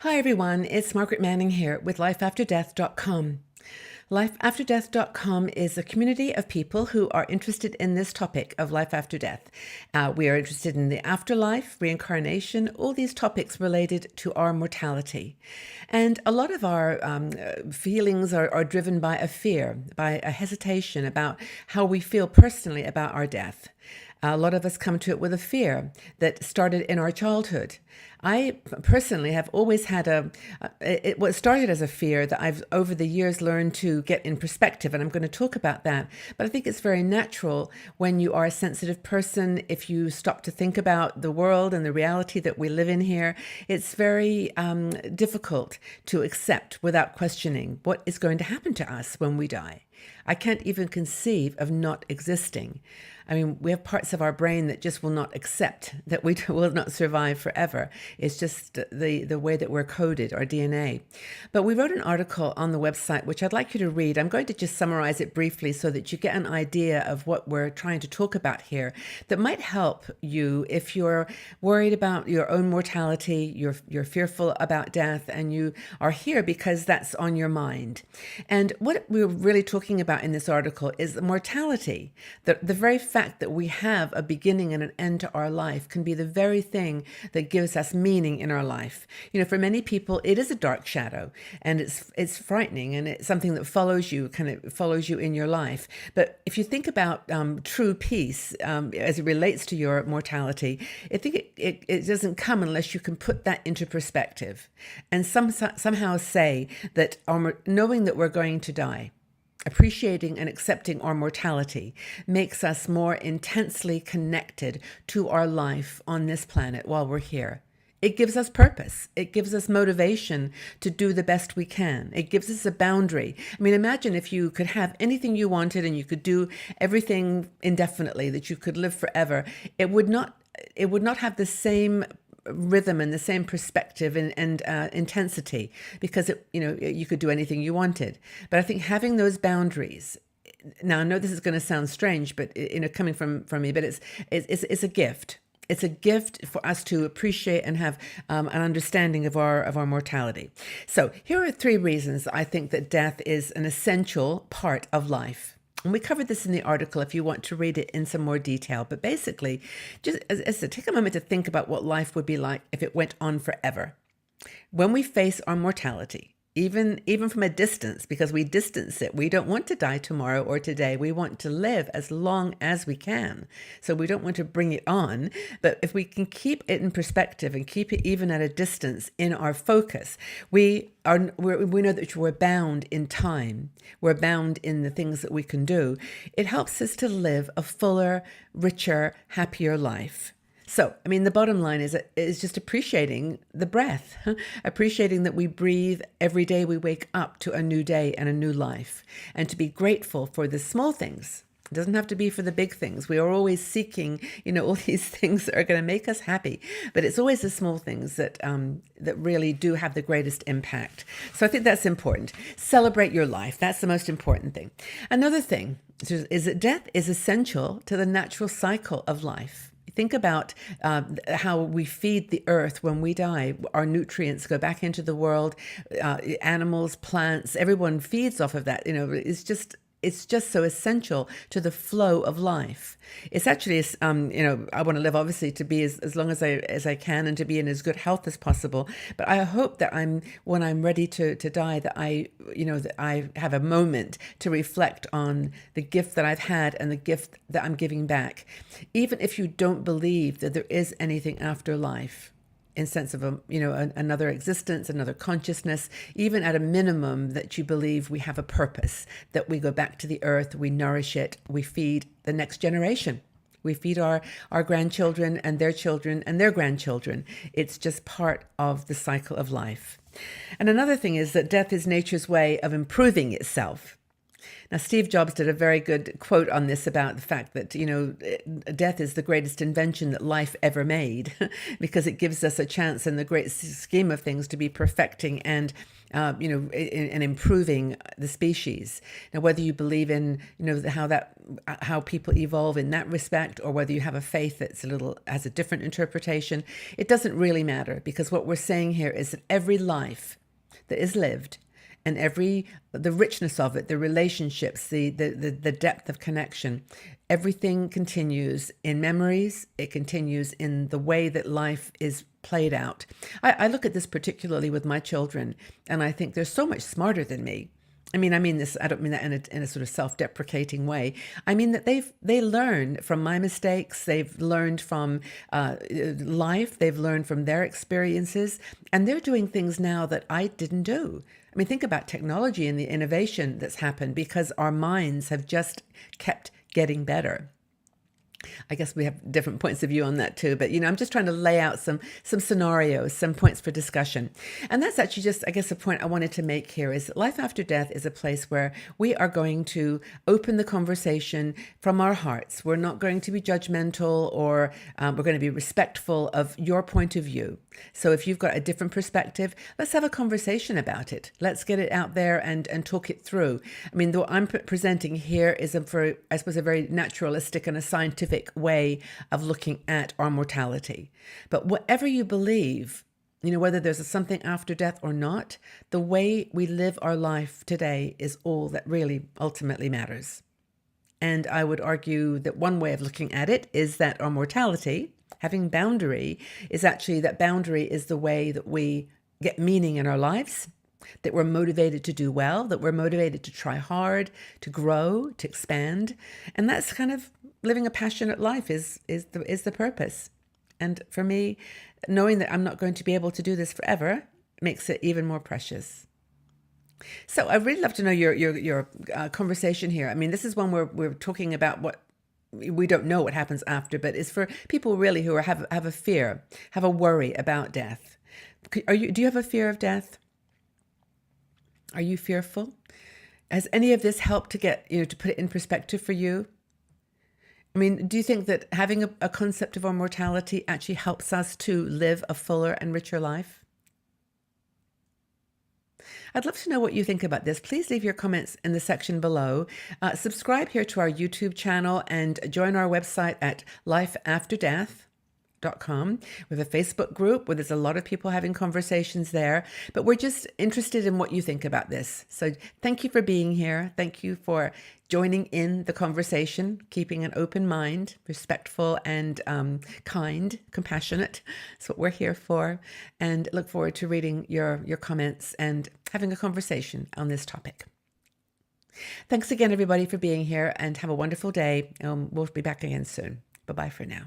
Hi everyone, it's Margaret Manning here with lifeafterdeath.com. Lifeafterdeath.com is a community of people who are interested in this topic of life after death. We are interested in the afterlife, reincarnation, all these topics related to our mortality. And a lot of our feelings are driven by a fear, by a hesitation about how we feel personally about our death. A lot of us come to it with a fear that started in our childhood. I personally have always had what started as a fear that I've over the years learned to get in perspective, and I'm going to talk about that. But I think it's very natural when you are a sensitive person, if you stop to think about the world and the reality that we live in here, it's very difficult to accept without questioning what is going to happen to us when we die. I can't even conceive of not existing. I mean, we have parts of our brain that just will not accept that we will not survive forever. It's just the way that we're coded, our DNA. But we wrote an article on the website, which I'd like you to read. I'm going to just summarize it briefly so that you get an idea of what we're trying to talk about here that might help you if you're worried about your own mortality, you're fearful about death, and you are here because that's on your mind. And what we're really talking about in this article is mortality, the very fact that we have a beginning and an end to our life can be the very thing that gives us meaning in our life. You know, for many people, it is a dark shadow, and it's frightening, and it's something that follows you, kind of follows you in your life. But if you think about true peace as it relates to your mortality, I think it doesn't come unless you can put that into perspective and somehow say that knowing that we're going to die, appreciating and accepting our mortality makes us more intensely connected to our life on this planet while we're here. It gives us purpose. It gives us motivation to do the best we can. It gives us a boundary. I mean, imagine if you could have anything you wanted and you could do everything indefinitely, that you could live forever. It would not have the same rhythm and the same perspective and intensity, because you could do anything you wanted. But I think having those boundaries. Now, I know this is going to sound strange, but coming from me, but it's a gift. It's a gift for us to appreciate and have an understanding of our mortality. So here are 3 reasons I think that death is an essential part of life. And we covered this in the article if you want to read it in some more detail. But basically, just take a moment to think about what life would be like if it went on forever. When we face our mortality, even from a distance, because we distance it, we don't want to die tomorrow or today. We want to live as long as we can. So we don't want to bring it on. But if we can keep it in perspective and keep it even at a distance in our focus, we know that we're bound in time. We're bound in the things that we can do. It helps us to live a fuller, richer, happier life. So, I mean, the bottom line is just appreciating the breath, appreciating that we breathe every day we wake up to a new day and a new life, and to be grateful for the small things. It doesn't have to be for the big things. We are always seeking, all these things that are going to make us happy, but it's always the small things that really do have the greatest impact. So I think that's important. Celebrate your life. That's the most important thing. Another thing is that death is essential to the natural cycle of life. Think about how we feed the earth when we die. Our nutrients go back into the world. Animals, plants, everyone feeds off of that. It's just so essential to the flow of life. It's actually, I want to live obviously to be as long as I can and to be in as good health as possible. But I hope that when I'm ready to die, that I have a moment to reflect on the gift that I've had and the gift that I'm giving back. Even if you don't believe that there is anything after life, in sense of another existence, another consciousness, even at a minimum that you believe we have a purpose, that we go back to the earth, we nourish it, we feed the next generation. We feed our grandchildren and their grandchildren. It's just part of the cycle of life. And another thing is that death is nature's way of improving itself. Now, Steve Jobs did a very good quote on this about the fact that, death is the greatest invention that life ever made because it gives us a chance in the great scheme of things to be perfecting and, and improving the species. Now, whether you believe in, how people evolve in that respect, or whether you have a faith that's has a different interpretation, it doesn't really matter, because what we're saying here is that every life that is lived, and the richness of it, the relationships, the depth of connection, everything continues in memories. It continues in the way that life is played out. I look at this particularly with my children, and I think they're so much smarter than me. I mean this. I don't mean that in a sort of self-deprecating way. I mean that they learn from my mistakes. They've learned from life. They've learned from their experiences, and they're doing things now that I didn't do. I mean, think about technology and the innovation that's happened because our minds have just kept getting better. I guess we have different points of view on that too, but I'm just trying to lay out some scenarios, some points for discussion. And that's actually just, I guess, a point I wanted to make here is that life after death is a place where we are going to open the conversation from our hearts. We're not going to be judgmental, or we're going to be respectful of your point of view. So if you've got a different perspective, let's have a conversation about it. Let's get it out there and talk it through. I mean, what I'm presenting here is I suppose, a very naturalistic and a scientific way of looking at our mortality. But whatever you believe, whether there's something after death or not, the way we live our life today is all that really ultimately matters. And I would argue that one way of looking at it is that our mortality, having boundary, is actually that boundary is the way that we get meaning in our lives, that we're motivated to do well, that we're motivated to try hard, to grow, to expand. And that's kind of living a passionate life is the purpose. And for me, knowing that I'm not going to be able to do this forever makes it even more precious. So I'd really love to know your conversation here. I mean, this is one where we're talking about what we don't know what happens after, but it's for people really who have a fear, have a worry about death. Do you have a fear of death? Are you fearful? Has any of this helped to get, to put it in perspective for you? I mean, do you think that having a concept of our mortality actually helps us to live a fuller and richer life? I'd love to know what you think about this. Please leave your comments in the section below. Subscribe here to our YouTube channel and join our website at lifeafterdeath.com. We have a Facebook group where there's a lot of people having conversations there, but we're just interested in what you think about this. So thank you for being here. Thank you for joining in the conversation, keeping an open mind, respectful and kind, compassionate. That's what we're here for. And look forward to reading your comments and having a conversation on this topic. Thanks again, everybody, for being here, and have a wonderful day. We'll be back again soon. Bye-bye for now.